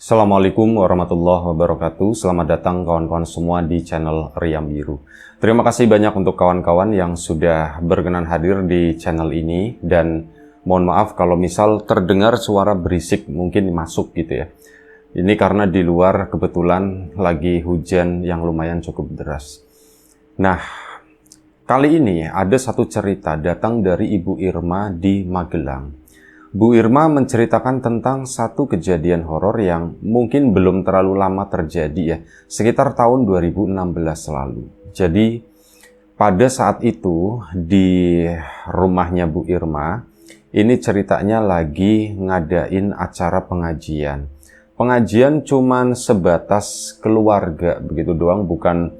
Assalamualaikum warahmatullahi wabarakatuh. Selamat datang kawan-kawan semua di channel Riam Biru. Terima kasih banyak untuk kawan-kawan yang sudah berkenan hadir di channel ini. Dan mohon maaf kalau misal terdengar suara berisik mungkin masuk gitu ya. Ini karena di luar kebetulan lagi hujan yang lumayan cukup deras. Nah, kali ini ada satu cerita datang dari Ibu Irma di Magelang. Bu Irma menceritakan tentang satu kejadian horor yang mungkin belum terlalu lama terjadi ya, sekitar tahun 2016 lalu. Jadi pada saat itu di rumahnya Bu Irma, ini ceritanya lagi ngadain acara pengajian. Pengajian cuman sebatas keluarga begitu doang, bukan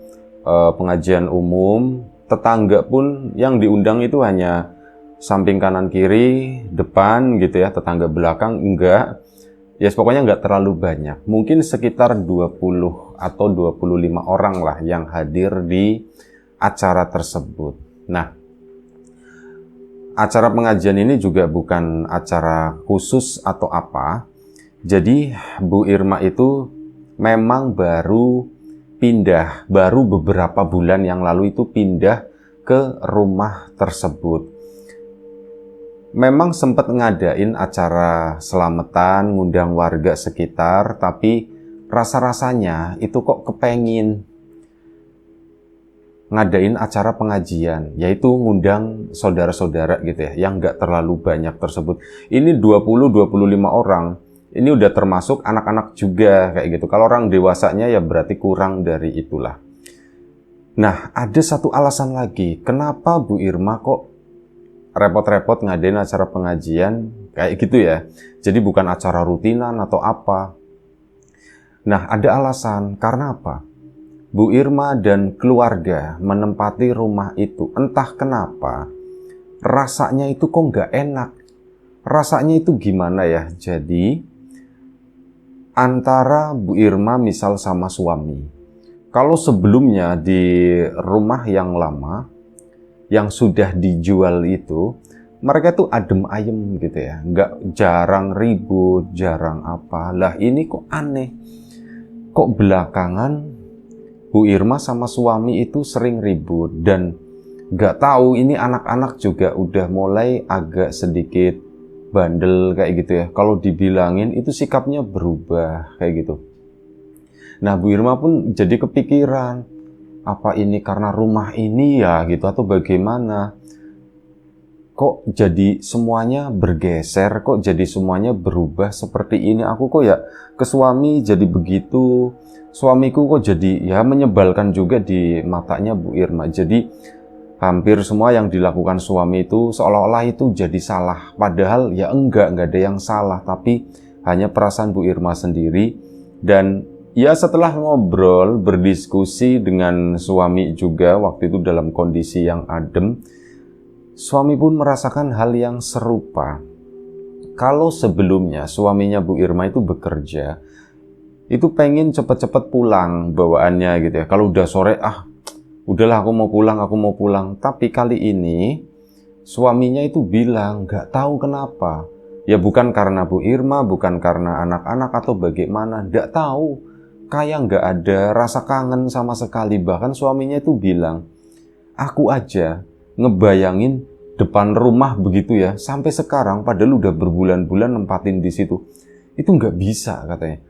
pengajian umum. Tetangga pun yang diundang itu hanya samping kanan kiri, depan gitu ya, tetangga belakang enggak. Ya pokoknya enggak terlalu banyak. Mungkin sekitar 20 atau 25 orang lah yang hadir di acara tersebut. Nah, acara pengajian ini juga bukan acara khusus atau apa. Jadi Bu Irma itu memang baru beberapa bulan yang lalu itu pindah ke rumah tersebut. Memang sempat ngadain acara selamatan, ngundang warga sekitar, tapi rasa-rasanya itu kok kepengin ngadain acara pengajian, yaitu ngundang saudara-saudara gitu ya, yang nggak terlalu banyak tersebut. Ini 20-25 orang, ini udah termasuk anak-anak juga kayak gitu. Kalau orang dewasanya ya berarti kurang dari itulah. Nah, ada satu alasan lagi, kenapa Bu Irma kok repot-repot ngadain acara pengajian kayak gitu ya. Jadi bukan acara rutinan atau apa. Nah, ada alasan. Karena apa? Bu Irma dan keluarga menempati rumah itu. Entah kenapa, rasanya itu kok nggak enak. Rasanya itu gimana ya? Jadi, antara Bu Irma misal sama suami. Kalau sebelumnya di rumah yang lama, yang sudah dijual itu, mereka tuh adem ayem gitu ya, nggak jarang ribut, jarang apa. Lah ini kok aneh, kok belakangan Bu Irma sama suami itu sering ribut. Dan nggak tahu ini anak-anak juga udah mulai agak sedikit bandel kayak gitu ya. Kalau dibilangin itu sikapnya berubah kayak gitu. Nah, Bu Irma pun jadi kepikiran, apa ini karena rumah ini ya gitu atau bagaimana? Kok jadi semuanya bergeser, kok jadi semuanya berubah seperti ini? Aku kok ya ke suami jadi begitu, suamiku kok jadi ya menyebalkan juga di matanya Bu Irma. Jadi hampir semua yang dilakukan suami itu seolah-olah itu jadi salah. Padahal ya enggak ada yang salah, tapi hanya perasaan Bu Irma sendiri. Dan ya setelah ngobrol, berdiskusi dengan suami juga waktu itu dalam kondisi yang adem, suami pun merasakan hal yang serupa. Kalau sebelumnya suaminya Bu Irma itu bekerja, itu pengen cepet-cepet pulang bawaannya gitu ya. Kalau udah sore, udahlah aku mau pulang. Tapi kali ini suaminya itu bilang, gak tahu kenapa. Ya bukan karena Bu Irma, bukan karena anak-anak atau bagaimana, gak tahu. Kayak nggak ada rasa kangen sama sekali. Bahkan suaminya itu bilang, aku aja ngebayangin depan rumah begitu ya, sampai sekarang padahal udah berbulan-bulan nempatin di situ, itu nggak bisa katanya.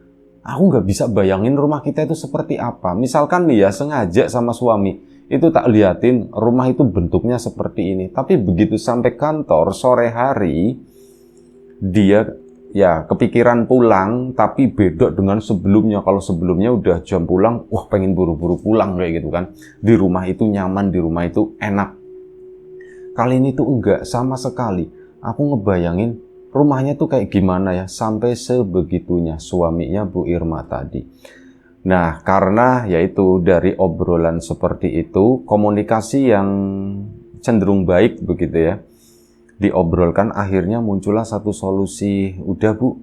Aku nggak bisa bayangin rumah kita itu seperti apa. Misalkan nih ya, sengaja sama suami itu tak liatin rumah itu bentuknya seperti ini, tapi begitu sampai kantor sore hari, dia ya kepikiran pulang, tapi beda dengan sebelumnya. Kalau sebelumnya udah jam pulang, wah pengen buru-buru pulang kayak gitu kan. Di rumah itu nyaman, di rumah itu enak. Kali ini tuh enggak sama sekali. Aku ngebayangin rumahnya tuh kayak gimana ya, sampai sebegitunya suaminya Bu Irma tadi. Nah, karena yaitu dari obrolan seperti itu, komunikasi yang cenderung baik begitu ya, diobrolkan, akhirnya muncullah satu solusi. Udah Bu,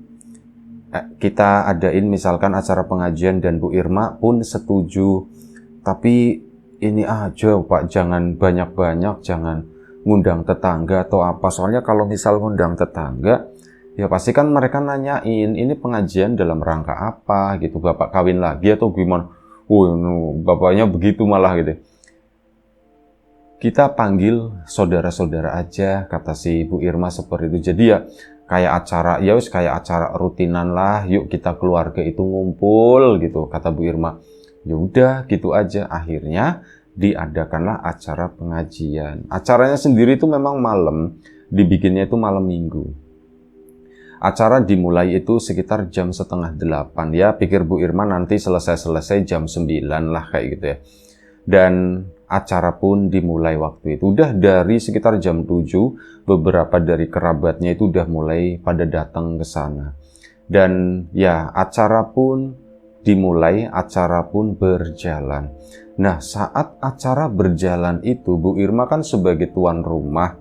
kita adain misalkan acara pengajian dan Bu Irma pun setuju. Tapi ini aja Pak, jangan banyak-banyak, jangan ngundang tetangga atau apa. Soalnya kalau misal ngundang tetangga, Ya pasti kan mereka nanyain, ini pengajian dalam rangka apa gitu, Bapak kawin lagi atau gimana? Oh, bapaknya begitu malah gitu. Kita panggil saudara-saudara aja, kata si Bu Irma seperti itu. Jadi ya kayak acara, ya wis kayak acara rutinan lah, yuk kita keluarga itu ngumpul gitu, kata Bu Irma. Ya udah gitu aja. Akhirnya diadakanlah acara pengajian. Acaranya sendiri itu memang malam, dibikinnya itu malam minggu. Acara dimulai itu sekitar jam 7:30. Ya, pikir Bu Irma nanti selesai jam 9 lah kayak gitu ya. Dan acara pun dimulai waktu itu. Udah dari sekitar jam 7, beberapa dari kerabatnya itu udah mulai pada datang ke sana. Dan ya, acara pun dimulai, acara pun berjalan. Nah, saat acara berjalan itu, Bu Irma kan sebagai tuan rumah,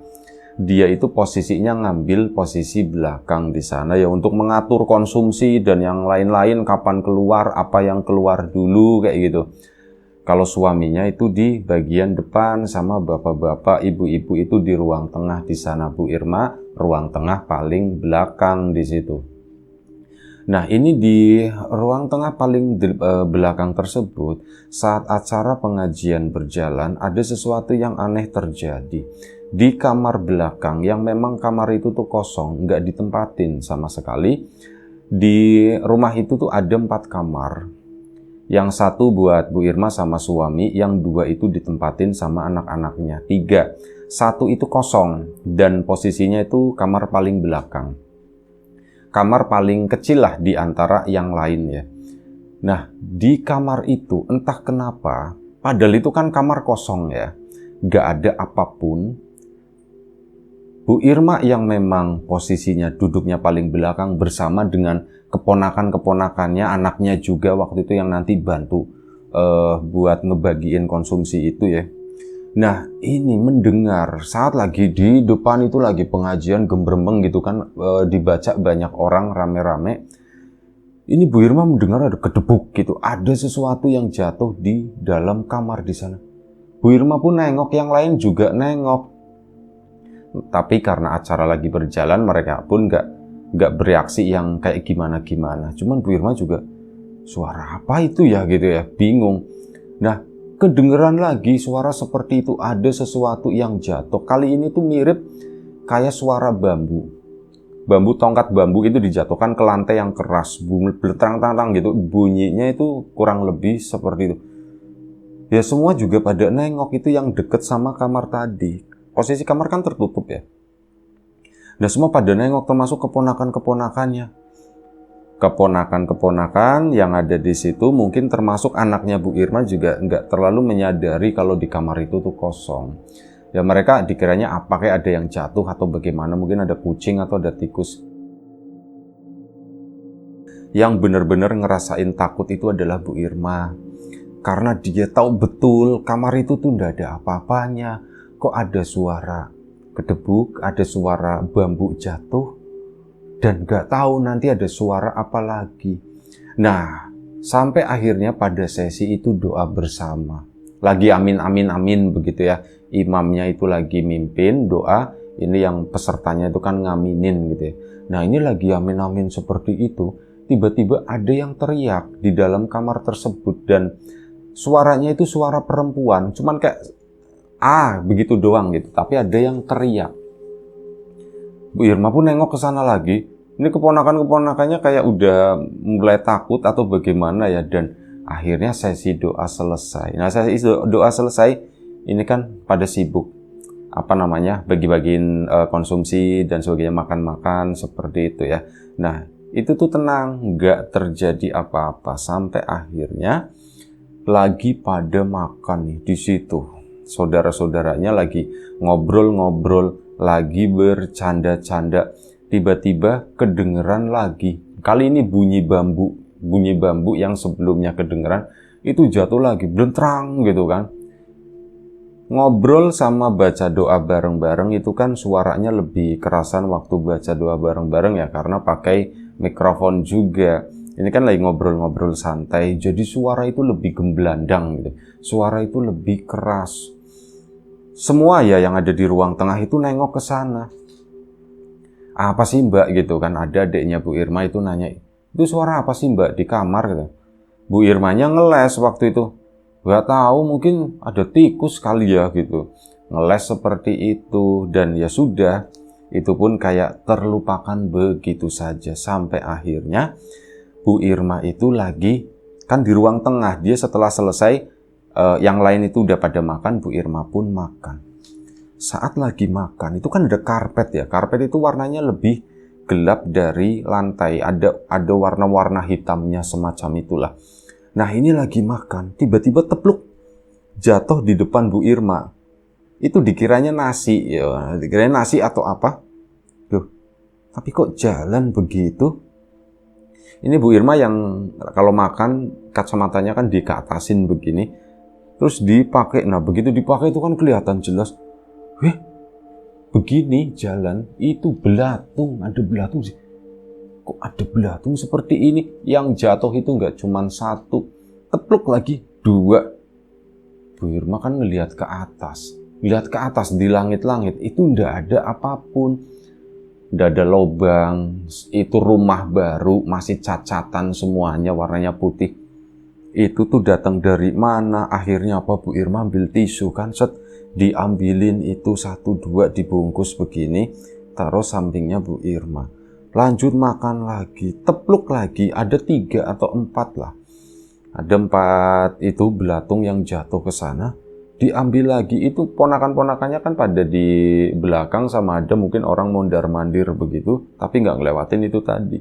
dia itu posisinya ngambil posisi belakang di sana ya untuk mengatur konsumsi dan yang lain-lain, kapan keluar, apa yang keluar dulu kayak gitu. Kalau suaminya itu di bagian depan sama bapak-bapak, ibu-ibu itu di ruang tengah di sana. Bu Irma ruang tengah paling belakang di situ. Nah, ini di ruang tengah paling belakang tersebut, saat acara pengajian berjalan, ada sesuatu yang aneh terjadi. Di kamar belakang, yang memang kamar itu tuh kosong, nggak ditempatin sama sekali. Di rumah itu tuh ada 4 kamar. Yang satu buat Bu Irma sama suami, yang 2 itu ditempatin sama anak-anaknya. 3, 1 itu kosong, dan posisinya itu kamar paling belakang. Kamar paling kecil lah di antara yang lain ya. Nah, di kamar itu entah kenapa, padahal itu kan kamar kosong ya, nggak ada apapun. Bu Irma yang memang posisinya duduknya paling belakang bersama dengan keponakan-keponakannya, anaknya juga waktu itu yang nanti bantu buat ngebagiin konsumsi itu ya. Nah, ini mendengar saat lagi di depan itu lagi pengajian gembrembeng gitu kan, dibaca banyak orang rame-rame. Ini Bu Irma mendengar ada kedebuk gitu, ada sesuatu yang jatuh di dalam kamar di sana. Bu Irma pun nengok, yang lain juga nengok. Tapi karena acara lagi berjalan, mereka pun nggak bereaksi yang kayak gimana-gimana. Cuman Bu Irma juga, suara apa itu ya gitu ya, bingung. Nah, kedengeran lagi suara seperti itu, ada sesuatu yang jatuh. Kali ini tuh mirip kayak suara bambu. Tongkat bambu itu dijatuhkan ke lantai yang keras, bertang-tang gitu. Bunyinya itu kurang lebih seperti itu. Ya semua juga pada nengok, itu yang deket sama kamar tadi. Posisi kamar kan tertutup ya. Nah semua pada nengok, termasuk keponakan-keponakannya. Keponakan-keponakan yang ada di situ mungkin termasuk anaknya Bu Irma juga nggak terlalu menyadari kalau di kamar itu tuh kosong. Ya mereka dikiranya apa, kayak ada yang jatuh atau bagaimana, mungkin ada kucing atau ada tikus. Yang benar-benar ngerasain takut itu adalah Bu Irma. Karena dia tahu betul kamar itu tuh nggak ada apa-apanya. Kok ada suara kedebuk, ada suara bambu jatuh, dan gak tahu nanti ada suara apa lagi. Nah, sampai akhirnya pada sesi itu doa bersama. Lagi amin, amin, amin begitu ya. Imamnya itu lagi mimpin doa, ini yang pesertanya itu kan ngaminin gitu ya. Nah ini lagi amin, amin seperti itu. Tiba-tiba ada yang teriak di dalam kamar tersebut, dan suaranya itu suara perempuan. Cuman kayak begitu doang gitu, tapi ada yang teriak. Bu Irma pun nengok ke sana lagi. Ini keponakan-keponakannya kayak udah mulai takut atau bagaimana ya, dan akhirnya sesi doa selesai. Nah, sesi doa selesai, ini kan pada sibuk bagi-bagiin konsumsi dan sebagainya, makan-makan seperti itu ya. Nah, itu tuh tenang, nggak terjadi apa-apa sampai akhirnya lagi pada makan nih di situ. Saudara-saudaranya lagi ngobrol-ngobrol, lagi bercanda-canda. Tiba-tiba kedengeran lagi. Kali ini bunyi bambu yang sebelumnya kedengeran itu jatuh lagi, blentrang gitu kan. Ngobrol sama baca doa bareng-bareng itu kan suaranya lebih kerasan waktu baca doa bareng-bareng ya, karena pakai mikrofon juga. Ini kan lagi ngobrol-ngobrol santai, jadi suara itu lebih gemblandang gitu. Suara itu lebih keras. Semua ya yang ada di ruang tengah itu nengok ke sana. Apa sih Mbak gitu kan, ada adiknya Bu Irma itu nanya, itu suara apa sih Mbak di kamar gitu. Bu Irmanya ngeles waktu itu, nggak tahu mungkin ada tikus kali ya gitu, ngeles seperti itu. Dan ya sudah, itu pun kayak terlupakan begitu saja sampai akhirnya Bu Irma itu lagi kan di ruang tengah, dia setelah selesai yang lain itu udah pada makan, Bu Irma pun makan. Saat lagi makan, itu kan ada karpet ya. Karpet itu warnanya lebih gelap dari lantai. Ada warna-warna hitamnya semacam itulah. Nah ini lagi makan, tiba-tiba tepluk jatuh di depan Bu Irma. Itu dikiranya nasi, ya, dikiranya nasi atau apa. Duh, tapi kok jalan begitu? Ini Bu Irma yang kalau makan kacamatanya kan dikeatasin begini. Terus dipakai, nah begitu dipakai itu kan kelihatan jelas. Begini jalan, itu belatung, ada belatung sih. Kok ada belatung seperti ini? Yang jatuh itu nggak cuma satu, tepluk lagi 2. Bu Irma kan ngelihat ke atas, di langit-langit itu nggak ada apapun, nggak ada lobang. Itu rumah baru, masih cacatan semuanya, warnanya putih. Itu tuh datang dari mana? Akhirnya apa? Bu Irma ambil tisu kan, diambilin itu 1-2 dibungkus begini, taruh sampingnya Bu Irma. Lanjut makan lagi, tepluk lagi, ada 3 atau 4 lah. Ada 4 itu belatung yang jatuh ke sana, diambil lagi. Itu ponakan-ponakannya kan pada di belakang sama ada mungkin orang mondar-mandir begitu, tapi nggak ngelewatin itu tadi.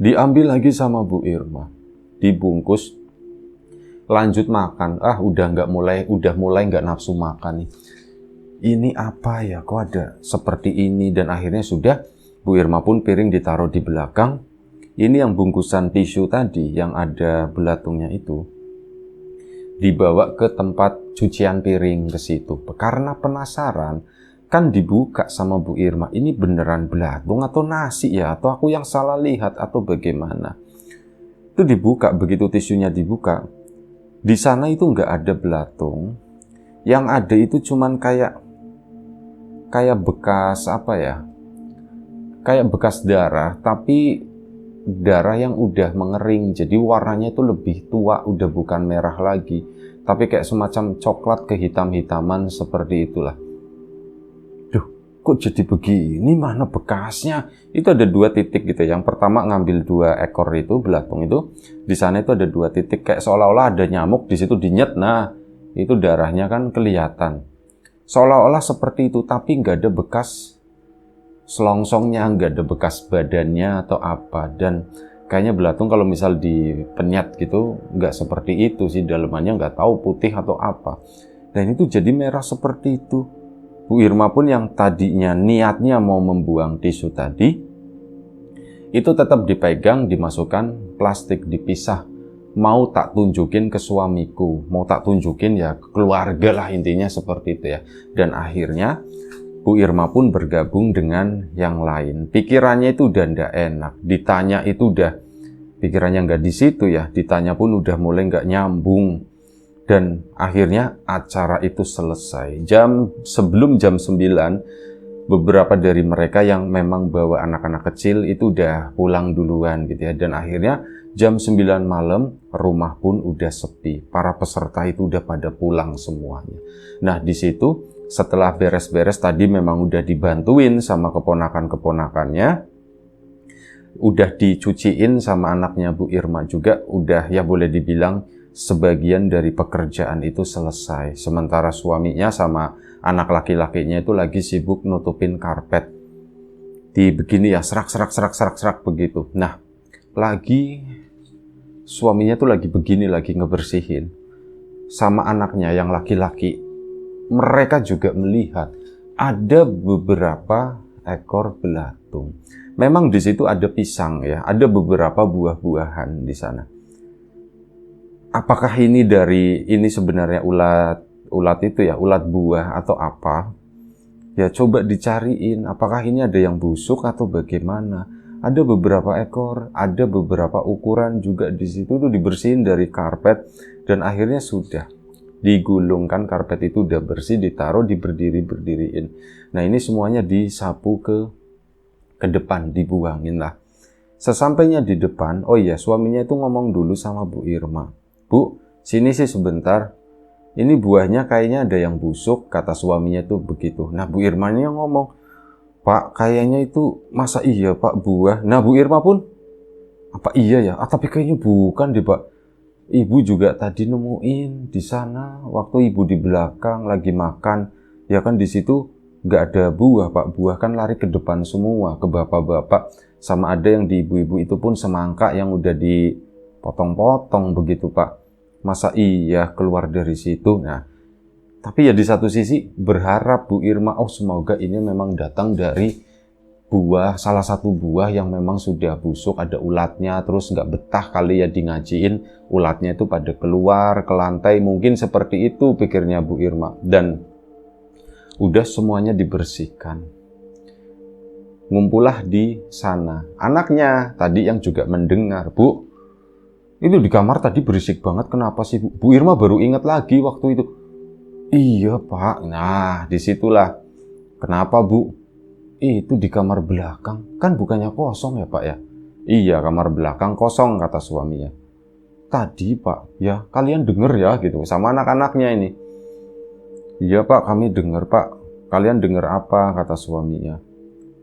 Diambil lagi sama Bu Irma, dibungkus. Lanjut makan, udah mulai nggak nafsu makan nih. Ini apa ya, kok ada seperti ini? Dan akhirnya sudah, Bu Irma pun piring ditaruh di belakang. Ini yang bungkusan tisu tadi yang ada belatungnya itu dibawa ke tempat cucian piring ke situ. Karena penasaran, kan dibuka sama Bu Irma. Ini beneran belatung atau nasi ya? Atau aku yang salah lihat atau bagaimana? Itu dibuka, begitu tisunya dibuka. Di sana itu nggak ada belatung, yang ada itu cuman kayak bekas apa ya, kayak bekas darah, tapi darah yang udah mengering, jadi warnanya itu lebih tua, udah bukan merah lagi, tapi kayak semacam coklat kehitam-hitaman seperti itulah. Duh, kok jadi begini, mana bekasnya? Itu ada 2 titik gitu. Yang pertama ngambil 2 ekor itu belatung itu, di sana itu ada 2 titik kayak seolah-olah ada nyamuk di situ dinyet. Nah, itu darahnya kan kelihatan. Seolah-olah seperti itu, tapi nggak ada bekas selongsongnya, nggak ada bekas badannya atau apa. Dan kayaknya belatung kalau misal dipenyet gitu, nggak seperti itu sih, dalamannya nggak tahu putih atau apa. Dan itu jadi merah seperti itu. Bu Irma pun yang tadinya niatnya mau membuang tisu tadi, itu tetap dipegang, dimasukkan plastik, dipisah. Mau tak tunjukin ke suamiku, mau tak tunjukin ya keluarga lah, intinya seperti itu ya. Dan akhirnya Bu Irma pun bergabung dengan yang lain. Pikirannya itu udah nggak enak, ditanya itu udah pikirannya nggak di situ ya, ditanya pun udah mulai nggak nyambung. Dan akhirnya acara itu selesai. Sebelum jam 9, beberapa dari mereka yang memang bawa anak-anak kecil itu udah pulang duluan gitu ya. Dan akhirnya jam 9 malam rumah pun udah sepi. Para peserta itu udah pada pulang semuanya. Nah di situ setelah beres-beres tadi memang udah dibantuin sama keponakan-keponakannya. Udah dicuciin sama anaknya Bu Irma juga. Udah ya boleh dibilang sebagian dari pekerjaan itu selesai. Sementara suaminya sama anak laki-lakinya itu lagi sibuk nutupin karpet. Di begini ya, serak begitu. Nah, lagi suaminya tuh lagi begini, lagi ngebersihin. Sama anaknya yang laki-laki, mereka juga melihat ada beberapa ekor belatung. Memang di situ ada pisang ya, ada beberapa buah-buahan di sana. Apakah ini sebenarnya ulat itu ya, ulat buah atau apa? Ya coba dicariin, apakah ini ada yang busuk atau bagaimana? Ada beberapa ekor, ada beberapa ukuran juga di situ tuh dibersihin dari karpet dan akhirnya sudah. digulungkan, karpet itu udah bersih, ditaruh, berdiriin. Nah ini semuanya disapu ke depan, dibuangin lah. Sesampainya di depan, oh iya, suaminya itu ngomong dulu sama Bu Irma. Bu, sini sih sebentar. Ini buahnya kayaknya ada yang busuk, kata suaminya tuh begitu. Nah Bu Irma ini yang ngomong, Pak, kayaknya itu, masa iya Pak buah? Nah Bu Irma pun, apa iya ya? Tapi kayaknya bukan deh Pak. Ibu juga tadi nemuin di sana, waktu ibu di belakang lagi makan. Ya kan di situ nggak ada buah Pak. Buah kan lari ke depan semua, ke bapak-bapak. Sama ada yang di ibu-ibu itu pun semangka yang udah dipotong-potong begitu Pak. Masa iya keluar dari situ? Nah, tapi ya di satu sisi berharap Bu Irma, oh semoga ini memang datang dari buah, salah satu buah yang memang sudah busuk, ada ulatnya, terus nggak betah kali ya di ngajiin, ulatnya itu pada keluar ke lantai, mungkin seperti itu pikirnya Bu Irma. Dan udah semuanya dibersihkan. Ngumpullah di sana. Anaknya tadi yang juga mendengar, Bu, itu di kamar tadi berisik banget, kenapa sih Bu? Bu Irma baru ingat lagi waktu itu. Iya Pak, nah disitulah. Kenapa Bu? Itu di kamar belakang, kan bukannya kosong ya Pak ya? Iya, kamar belakang kosong, kata suaminya. Tadi Pak, ya kalian denger ya gitu, sama anak-anaknya ini. Iya Pak, kami denger Pak. Kalian denger apa, kata suaminya.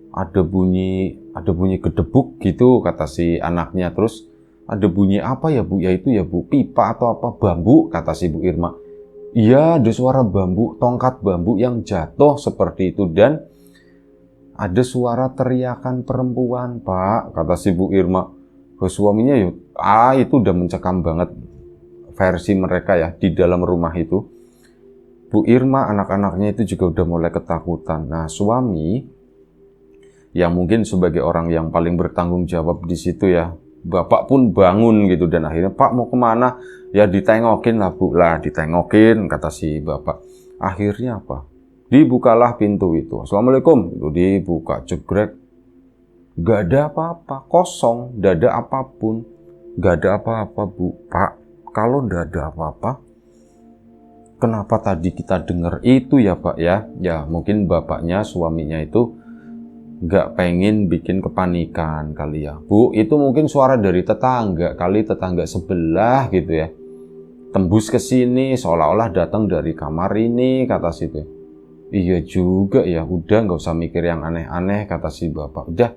Ada bunyi gedebuk gitu, kata si anaknya. Terus ada bunyi apa ya Bu? Ya itu ya Bu, pipa atau apa, bambu, kata si Bu Irma. Iya, ada suara bambu, tongkat bambu yang jatuh seperti itu. Dan ada suara teriakan perempuan, Pak, kata si Bu Irma. Ke suaminya yuk, itu udah mencekam banget versi mereka ya di dalam rumah itu. Bu Irma, anak-anaknya itu juga udah mulai ketakutan. Nah, suami yang mungkin sebagai orang yang paling bertanggung jawab di situ ya, bapak pun bangun gitu, dan akhirnya, Pak mau kemana? Ya ditengokin lah Bu, lah ditengokin, kata si bapak. Akhirnya apa? Dibukalah pintu itu. Assalamualaikum, itu dibuka, jegrek. Gak ada apa-apa, kosong, gak ada apapun. Gak ada apa-apa Bu. Pak, kalau gak ada apa-apa, kenapa tadi kita dengar itu ya Pak ya? Ya mungkin bapaknya, suaminya itu nggak pengen bikin kepanikan kali ya. Bu, itu mungkin suara dari tetangga kali, tetangga sebelah gitu ya. Tembus ke sini seolah-olah datang dari kamar ini, kata situ. Iya juga ya, udah nggak usah mikir yang aneh-aneh, kata si bapak. Udah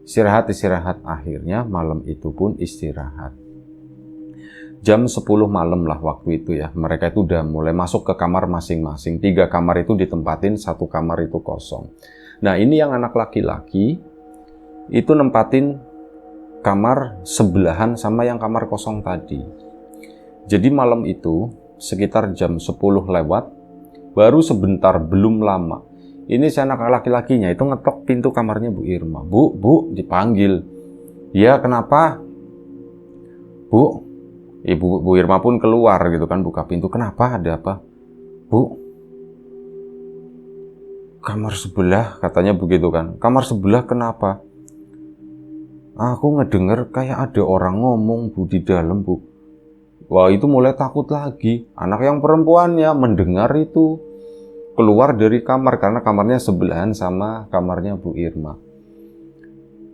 istirahat. Akhirnya malam itu pun istirahat. Jam 10 malam lah waktu itu ya. Mereka itu udah mulai masuk ke kamar masing-masing. 3 kamar itu ditempatin, 1 kamar itu kosong. Nah ini yang anak laki-laki itu nempatin kamar sebelahan sama yang kamar kosong tadi. Jadi malam itu sekitar jam 10 lewat, baru sebentar, belum lama, ini si anak laki-lakinya itu ngetok pintu kamarnya Bu Irma. Bu, dipanggil. Ya kenapa? Bu, Bu Irma pun keluar gitu kan, buka pintu. Kenapa, ada apa? Bu, kamar sebelah, katanya begitu kan. Kamar sebelah kenapa? Aku ngedenger kayak ada orang ngomong Bu di dalam Bu. Wah itu mulai takut lagi. Anak yang perempuannya mendengar itu keluar dari kamar karena kamarnya sebelahan sama kamarnya Bu Irma.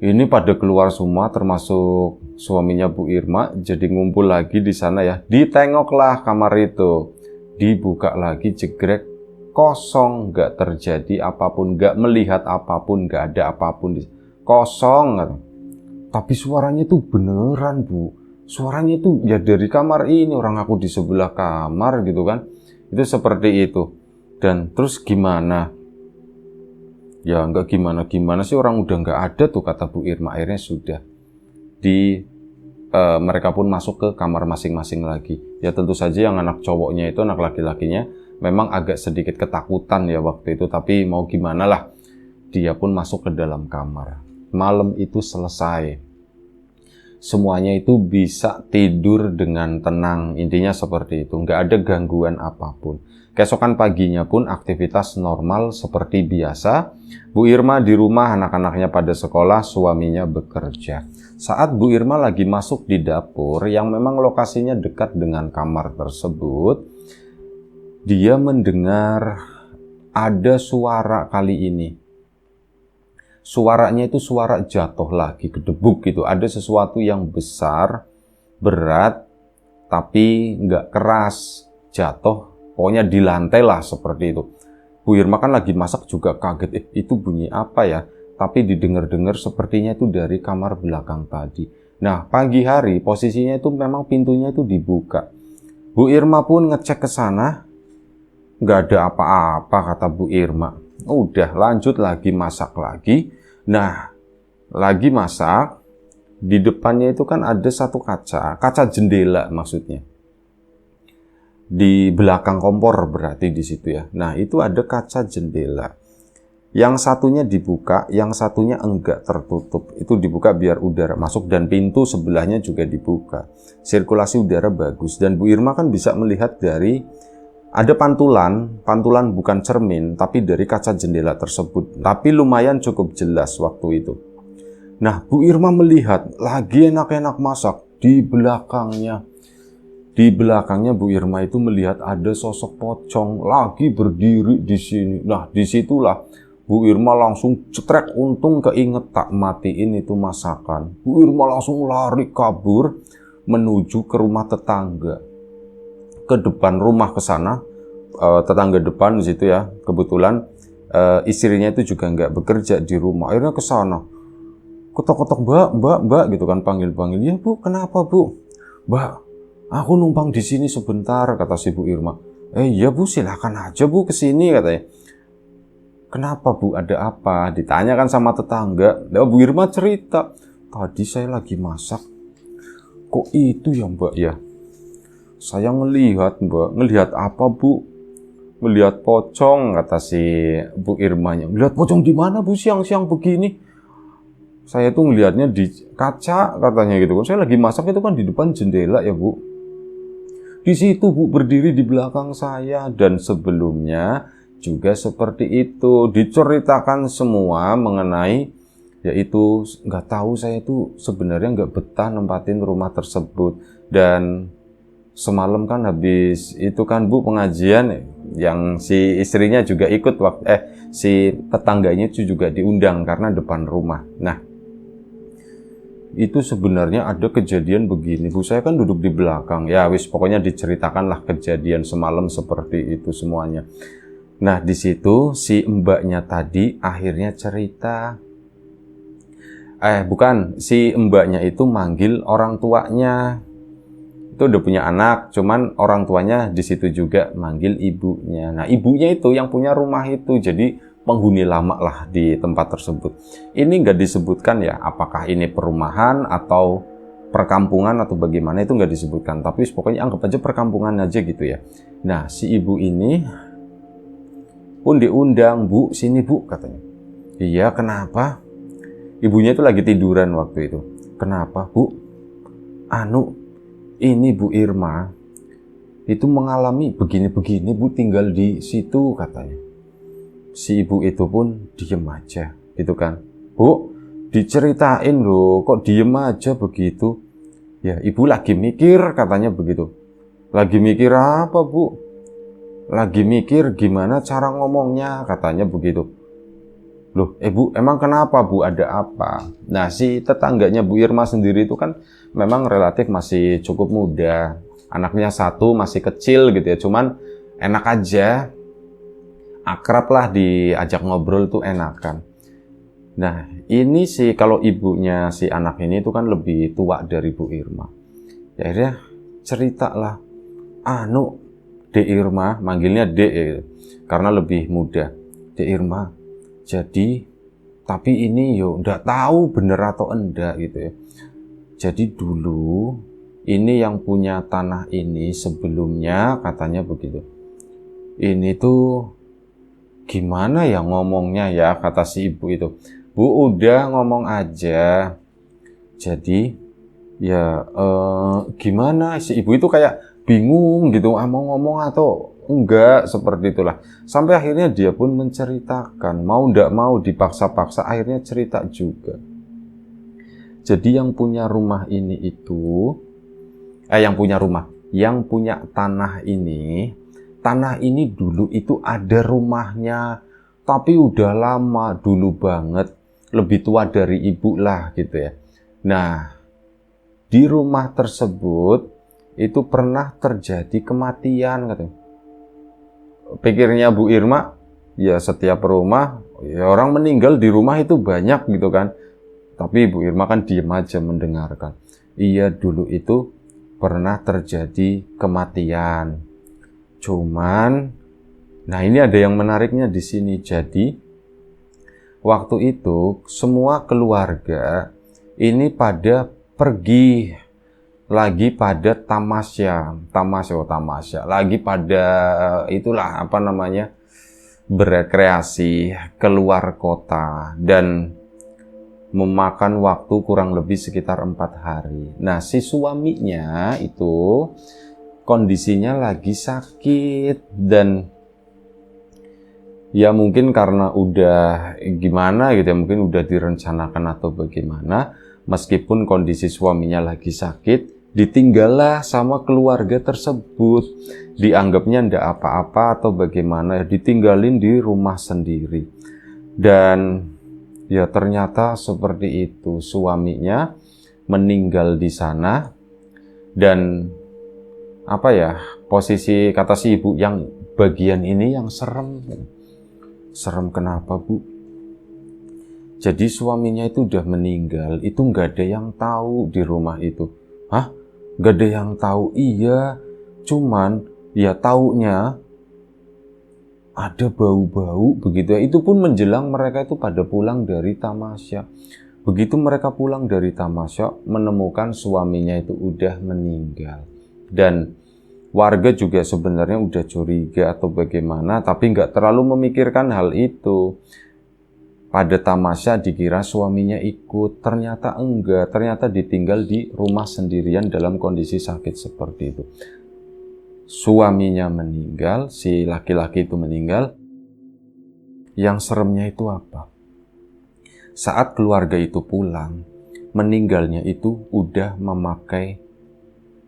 Ini pada keluar semua termasuk suaminya Bu Irma. Jadi ngumpul lagi di sana ya. Ditengoklah kamar itu. Dibuka lagi, jegrek. Kosong, nggak terjadi apapun, nggak melihat apapun, nggak ada apapun, kosong. Tapi suaranya itu beneran Bu, suaranya itu ya dari kamar ini, orang aku di sebelah kamar gitu kan, itu seperti itu. Dan terus gimana? Ya nggak gimana sih, orang udah nggak ada tuh, kata Bu Irma. Akhirnya sudah mereka pun masuk ke kamar masing-masing lagi. Ya tentu saja yang anak cowoknya itu, anak laki-lakinya memang agak sedikit ketakutan ya waktu itu, tapi mau gimana lah, dia pun masuk ke dalam kamar. Malam itu selesai. Semuanya itu bisa tidur dengan tenang, intinya seperti itu, nggak ada gangguan apapun. Keesokan paginya pun aktivitas normal seperti biasa. Bu Irma di rumah, anak-anaknya pada sekolah, suaminya bekerja. Saat Bu Irma lagi masuk di dapur yang memang lokasinya dekat dengan kamar tersebut, dia mendengar ada suara kali ini. Suaranya itu suara jatuh lagi, gedebuk gitu. Ada sesuatu yang besar, berat, tapi nggak keras, jatuh. Pokoknya di lantai lah seperti itu. Bu Irma kan lagi masak juga kaget, itu bunyi apa ya? Tapi didengar-dengar sepertinya itu dari kamar belakang tadi. Nah, pagi hari posisinya itu memang pintunya itu dibuka. Bu Irma pun ngecek ke sana, nggak ada apa-apa kata Bu Irma. Udah lanjut lagi masak lagi. Nah, lagi masak, di depannya itu kan ada satu kaca jendela maksudnya. Di belakang kompor berarti di situ ya. Nah, itu ada kaca jendela. Yang satunya dibuka, yang satunya enggak tertutup. Itu dibuka biar udara masuk dan pintu sebelahnya juga dibuka. Sirkulasi udara bagus dan Bu Irma kan bisa melihat dari ada pantulan bukan cermin, tapi dari kaca jendela tersebut. Tapi lumayan cukup jelas waktu itu. Nah, Bu Irma melihat lagi enak-enak masak di belakangnya. Di belakangnya Bu Irma itu melihat ada sosok pocong lagi berdiri di sini. Nah, disitulah Bu Irma langsung cetrek, untung keinget tak matiin itu masakan. Bu Irma langsung lari kabur menuju ke rumah tetangga. Ke depan rumah ke sana, tetangga depan di situ ya. Kebetulan istrinya itu juga nggak bekerja di rumah. Akhirnya ke sana. Ketok-ketok, mbak gitu kan, panggil-panggil. Ya Bu, kenapa Bu? Mbak, aku numpang di sini sebentar, kata si Bu Irma. Iya Bu, silakan aja Bu ke sini, katanya. Kenapa Bu, ada apa? Ditanyakan sama tetangga. Nah, Bu Irma cerita, tadi saya lagi masak. Kok itu ya Mbak ya? Saya ngelihat Mbak. Ngelihat apa Bu? Ngelihat pocong, kata si Bu Irmanya. Ngelihat pocong di mana Bu siang-siang begini? Saya tuh ngelihatnya di kaca, katanya gitu kan. Saya lagi masak itu kan di depan jendela ya Bu. Di situ Bu berdiri di belakang saya, dan sebelumnya juga seperti itu. Diceritakan semua mengenai, yaitu nggak tahu, saya tuh sebenarnya nggak betah nempatin rumah tersebut. Dan semalam kan habis itu kan Bu pengajian yang si istrinya juga ikut si tetangganya itu juga diundang karena depan rumah. Nah, itu sebenarnya ada kejadian begini Bu, saya kan duduk di belakang. Ya wis pokoknya diceritakanlah kejadian semalam seperti itu semuanya. Nah, di situ si mbaknya tadi akhirnya cerita. Bukan, si mbaknya itu manggil orang tuanya. Itu udah punya anak, cuman orang tuanya di situ juga manggil ibunya. Nah, ibunya itu yang punya rumah itu, jadi penghuni lama lah di tempat tersebut. Ini nggak disebutkan ya, apakah ini perumahan atau perkampungan atau bagaimana, itu nggak disebutkan. Tapi pokoknya anggap aja perkampungan aja gitu ya. Nah, si ibu ini pun diundang, Bu, sini Bu, katanya. Iya, kenapa? Ibunya itu lagi tiduran waktu itu. Kenapa, Bu? Ini Bu Irma itu mengalami begini-begini Bu, tinggal di situ, katanya. Si ibu itu pun diem aja gitu kan. Bu, diceritain loh, kok diem aja begitu? Ya, ibu lagi mikir, katanya begitu. Lagi mikir apa Bu? Lagi mikir gimana cara ngomongnya, katanya begitu. Loh, Bu, emang kenapa Bu, ada apa? Nah, si tetangganya Bu Irma sendiri itu kan memang relatif masih cukup muda. Anaknya satu masih kecil gitu ya, cuman enak aja. Akrab lah, diajak ngobrol tuh enakan. Nah, ini sih kalau ibunya si anak ini itu kan lebih tua dari Bu Irma. Ya akhirnya cerita lah. Dek Irma, manggilnya Dek ya, karena lebih muda. Dek Irma, jadi, tapi ini yo nggak tahu bener atau enggak gitu ya. Jadi dulu ini yang punya tanah ini sebelumnya, katanya begitu. Ini tuh gimana ya ngomongnya ya, kata si ibu itu. Bu, udah ngomong aja. Jadi ya gimana, si ibu itu kayak bingung gitu, mau ngomong atau enggak, seperti itulah. Sampai akhirnya dia pun menceritakan, mau ndak mau dipaksa-paksa akhirnya cerita juga. Jadi yang punya rumah ini itu yang punya tanah ini tanah ini dulu itu ada rumahnya, tapi udah lama, dulu banget, lebih tua dari ibu lah gitu ya. Nah, di rumah tersebut itu pernah terjadi kematian katanya. Pikirnya Bu Irma, ya setiap rumah, ya orang meninggal di rumah itu banyak gitu kan. Tapi Bu Irma kan diam aja mendengarkan. Iya, dulu itu pernah terjadi kematian. Cuman, nah ini ada yang menariknya di sini. Jadi, waktu itu semua keluarga ini pada pergi lagi pada tamasya, lagi pada itulah apa namanya, berekreasi keluar kota dan memakan waktu kurang lebih sekitar 4 hari. Nah, si suaminya itu kondisinya lagi sakit dan ya mungkin karena udah gimana gitu ya, mungkin udah direncanakan atau bagaimana, meskipun kondisi suaminya lagi sakit, ditinggallah sama keluarga tersebut. Dianggapnya ndak apa-apa atau bagaimana, ditinggalin di rumah sendiri. Dan ya ternyata seperti itu, suaminya meninggal di sana. Dan apa ya, posisi kata si ibu yang bagian ini yang serem. Serem kenapa, Bu? Jadi suaminya itu udah meninggal, itu nggak ada yang tahu di rumah itu. Hah? Nggak ada yang tahu? Iya, cuman ya taunya ada bau-bau begitu ya. Itu pun menjelang mereka itu pada pulang dari tamasya. Begitu mereka pulang dari tamasya, menemukan suaminya itu udah meninggal. Dan warga juga sebenarnya udah curiga atau bagaimana, tapi nggak terlalu memikirkan hal itu. Pada tamasya dikira suaminya ikut, ternyata enggak, ternyata ditinggal di rumah sendirian dalam kondisi sakit seperti itu. Suaminya meninggal, si laki-laki itu meninggal. Yang seremnya itu apa? Saat keluarga itu pulang, meninggalnya itu udah memakai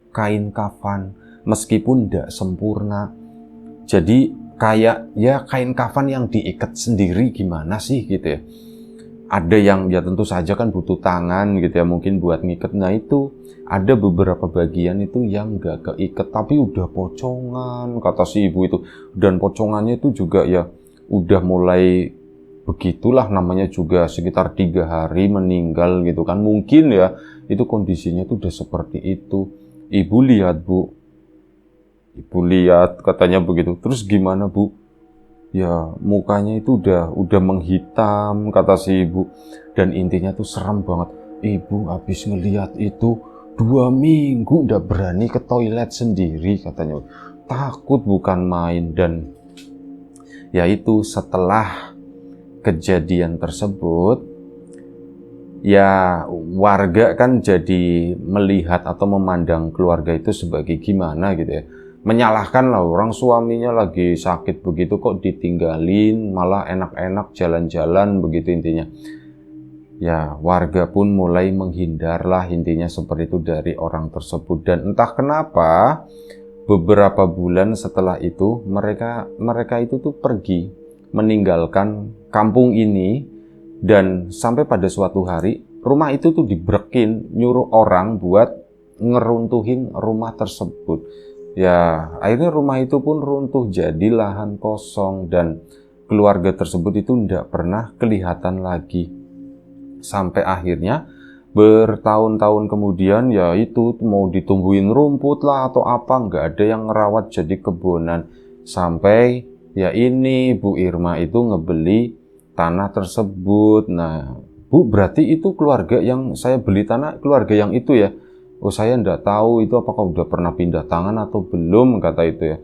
kain kafan, meskipun tidak sempurna. Jadi kayak ya kain kafan yang diikat sendiri gimana sih gitu ya. Ada yang ya tentu saja kan butuh tangan gitu ya, mungkin buat ngikat. Nah itu ada beberapa bagian itu yang gak keikat tapi udah pocongan kata si ibu itu. Dan pocongannya itu juga ya udah mulai begitulah, namanya juga sekitar 3 hari meninggal gitu kan. Mungkin ya itu kondisinya itu udah seperti itu. Ibu lihat, Bu. Ibu lihat katanya begitu. Terus gimana, Bu? Ya mukanya itu udah menghitam kata si ibu. Dan intinya tuh serem banget. Ibu habis ngelihat itu 2 minggu udah berani ke toilet sendiri katanya. Takut bukan main. Dan ya itu setelah kejadian tersebut, ya warga kan jadi melihat atau memandang keluarga itu sebagai gimana gitu ya. Menyalahkan lah, orang suaminya lagi sakit begitu kok ditinggalin, malah enak-enak jalan-jalan begitu intinya. Ya warga pun mulai menghindar lah intinya seperti itu dari orang tersebut. Dan entah kenapa beberapa bulan setelah itu mereka itu tuh pergi meninggalkan kampung ini. Dan sampai pada suatu hari rumah itu tuh dibrekin, nyuruh orang buat ngeruntuhin rumah tersebut. Ya akhirnya rumah itu pun runtuh jadi lahan kosong. Dan keluarga tersebut itu tidak pernah kelihatan lagi. Sampai akhirnya bertahun-tahun kemudian ya itu mau ditumbuhin rumput lah atau apa, nggak ada yang ngerawat jadi kebonan. Sampai ya ini Bu Irma itu ngebeli tanah tersebut. Nah, Bu, berarti itu keluarga yang saya beli tanah, keluarga yang itu ya? Oh, saya enggak tahu itu apakah udah pernah pindah tangan atau belum, kata itu ya.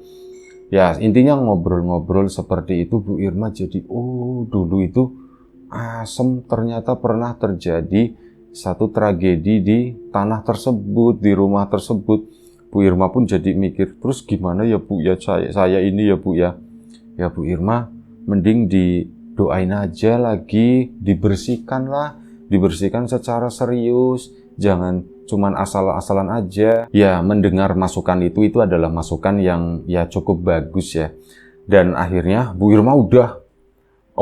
Ya, intinya ngobrol-ngobrol seperti itu, Bu Irma jadi, oh dulu itu asem, ternyata pernah terjadi satu tragedi di tanah tersebut, di rumah tersebut. Bu Irma pun jadi mikir, terus gimana ya Bu ya, saya ini ya Bu ya. Ya Bu Irma, mending doain aja lagi, dibersihkan secara serius, jangan cuman asal-asalan aja. Ya, mendengar masukan itu adalah masukan yang ya cukup bagus ya. Dan akhirnya Bu Irma udah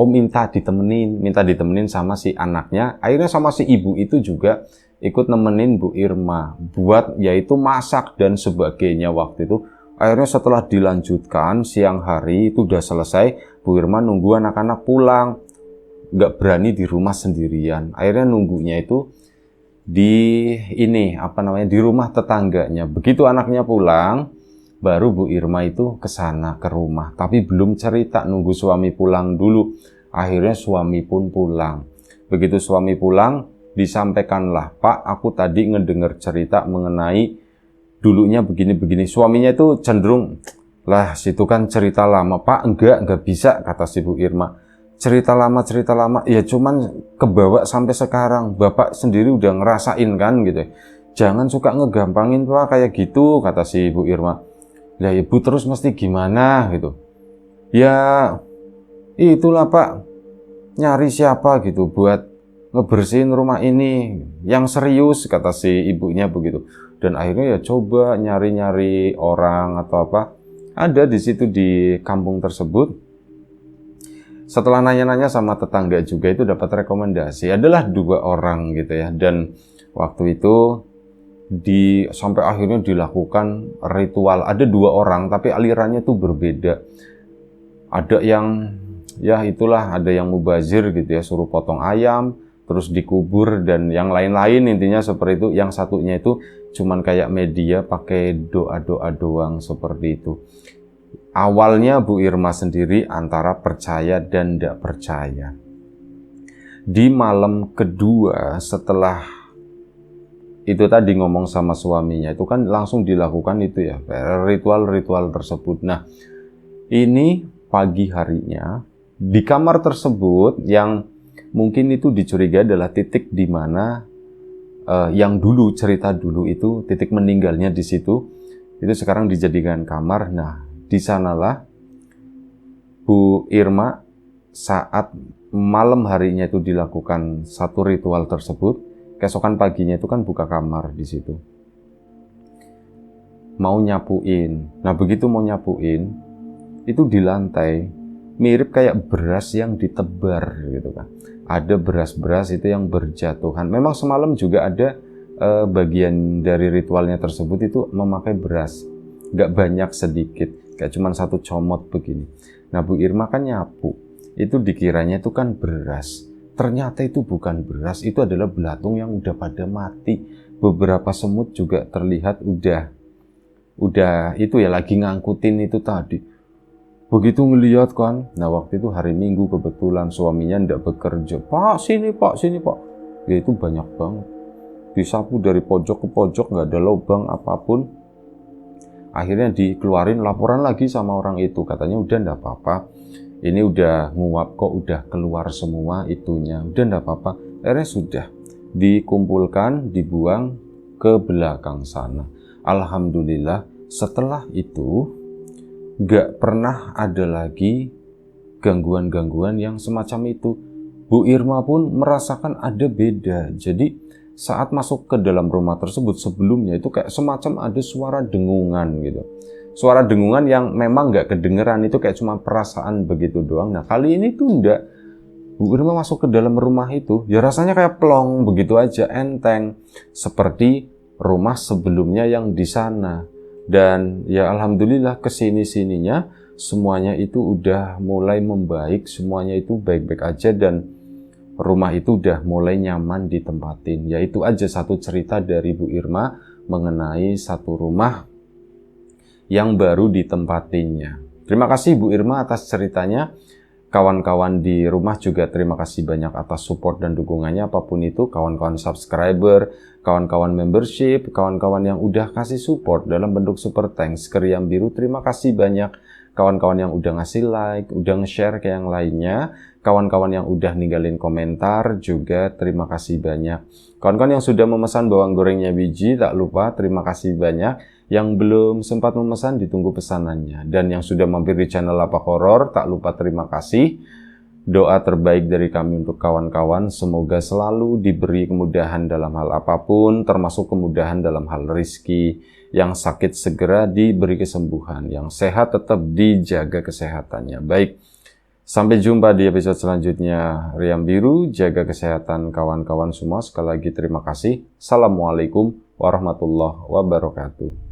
minta ditemenin sama si anaknya. Akhirnya sama si ibu itu juga ikut nemenin Bu Irma buat yaitu masak dan sebagainya waktu itu. Akhirnya setelah dilanjutkan siang hari itu udah selesai, Bu Irma nunggu anak-anak pulang. Nggak berani di rumah sendirian. Akhirnya nunggunya itu di rumah tetangganya. Begitu anaknya pulang, baru Bu Irma itu ke sana ke rumah. Tapi belum cerita, nunggu suami pulang dulu. Akhirnya suami pun pulang. Begitu suami pulang, disampaikanlah, "Pak, aku tadi ngedenger cerita mengenai dulunya begini-begini." Suaminya itu cenderung, "Lah, situ kan cerita lama." "Pak, enggak bisa," kata si Bu Irma. Cerita lama, ya cuman kebawa sampai sekarang. Bapak sendiri udah ngerasain kan gitu. Jangan suka ngegampangin Pak kayak gitu, kata si Bu Irma. Lah Ibu terus mesti gimana gitu. Ya itulah Pak, nyari siapa gitu buat ngebersihin rumah ini yang serius, kata si ibunya begitu. Dan akhirnya ya coba nyari-nyari orang atau apa. Ada di situ di kampung tersebut. Setelah nanya-nanya sama tetangga juga itu dapat rekomendasi. Adalah 2 orang gitu ya. Dan waktu itu sampai akhirnya dilakukan ritual. Ada 2 orang tapi alirannya tuh berbeda. Ada yang ya itulah, ada yang mubazir gitu ya, suruh potong ayam terus dikubur dan yang lain-lain, intinya seperti itu. Yang satunya itu cuman kayak media pakai doa-doa doang seperti itu. Awalnya Bu Irma sendiri antara percaya dan tidak percaya. Di malam kedua setelah itu tadi ngomong sama suaminya, itu kan langsung dilakukan itu ya, ritual-ritual tersebut. Nah, ini pagi harinya di kamar tersebut yang mungkin itu dicurigai adalah titik di mana yang dulu cerita dulu itu titik meninggalnya di situ, itu sekarang dijadikan kamar. Nah, di sanalah Bu Irma saat malam harinya itu dilakukan satu ritual tersebut. Keesokan paginya itu kan buka kamar di situ, mau nyapuin. Nah, begitu mau nyapuin, itu di lantai mirip kayak beras yang ditebar gitu kan. Ada beras-beras itu yang berjatuhan. Memang semalam juga ada bagian dari ritualnya tersebut itu memakai beras. Nggak banyak, sedikit. Kayak cuma 1 comot begini. Nah, Bu Irma kan nyapu. Itu dikiranya itu kan beras. Ternyata itu bukan beras. Itu adalah belatung yang udah pada mati. Beberapa semut juga terlihat udah itu ya lagi ngangkutin itu tadi. Begitu ngelihat kan, nah waktu itu hari Minggu kebetulan suaminya ndak bekerja. Pak sini Pak, ya itu banyak banget. Disapu dari pojok ke pojok, nggak ada lubang apapun. Akhirnya dikeluarin laporan lagi sama orang itu, katanya udah ndak apa-apa. Ini udah nguap kok, udah keluar semua itunya, udah ndak apa-apa. Akhirnya sudah dikumpulkan, dibuang ke belakang sana. Alhamdulillah setelah itu gak pernah ada lagi gangguan-gangguan yang semacam itu. Bu Irma pun merasakan ada beda. Jadi saat masuk ke dalam rumah tersebut sebelumnya itu kayak semacam ada suara dengungan gitu. Suara dengungan yang memang gak kedengeran, itu kayak cuma perasaan begitu doang. Nah, kali ini tuh enggak. Bu Irma masuk ke dalam rumah itu, ya rasanya kayak plong begitu aja, enteng. Seperti rumah sebelumnya yang di sana. Dan ya alhamdulillah kesini-sininya semuanya itu udah mulai membaik, semuanya itu baik-baik aja dan rumah itu udah mulai nyaman ditempatin. Ya itu aja satu cerita dari Bu Irma mengenai satu rumah yang baru ditempatinya. Terima kasih Bu Irma atas ceritanya. Kawan-kawan di rumah juga terima kasih banyak atas support dan dukungannya apapun itu. Kawan-kawan subscriber, kawan-kawan membership, kawan-kawan yang udah kasih support dalam bentuk super thanks ke Riam Biru, terima kasih banyak. Kawan-kawan yang udah ngasih like, udah nge-share ke yang lainnya, kawan-kawan yang udah ninggalin komentar juga terima kasih banyak. Kawan-kawan yang sudah memesan bawang gorengnya biji, tak lupa terima kasih banyak. Yang belum sempat memesan ditunggu pesanannya. Dan yang sudah mampir di channel Lapak Horor, tak lupa terima kasih. Doa terbaik dari kami untuk kawan-kawan, semoga selalu diberi kemudahan dalam hal apapun, termasuk kemudahan dalam hal rizki. Yang sakit segera diberi kesembuhan, yang sehat tetap dijaga kesehatannya. Baik, sampai jumpa di episode selanjutnya. Riam Biru, jaga kesehatan kawan-kawan semua. Sekali lagi terima kasih. Assalamualaikum warahmatullahi wabarakatuh.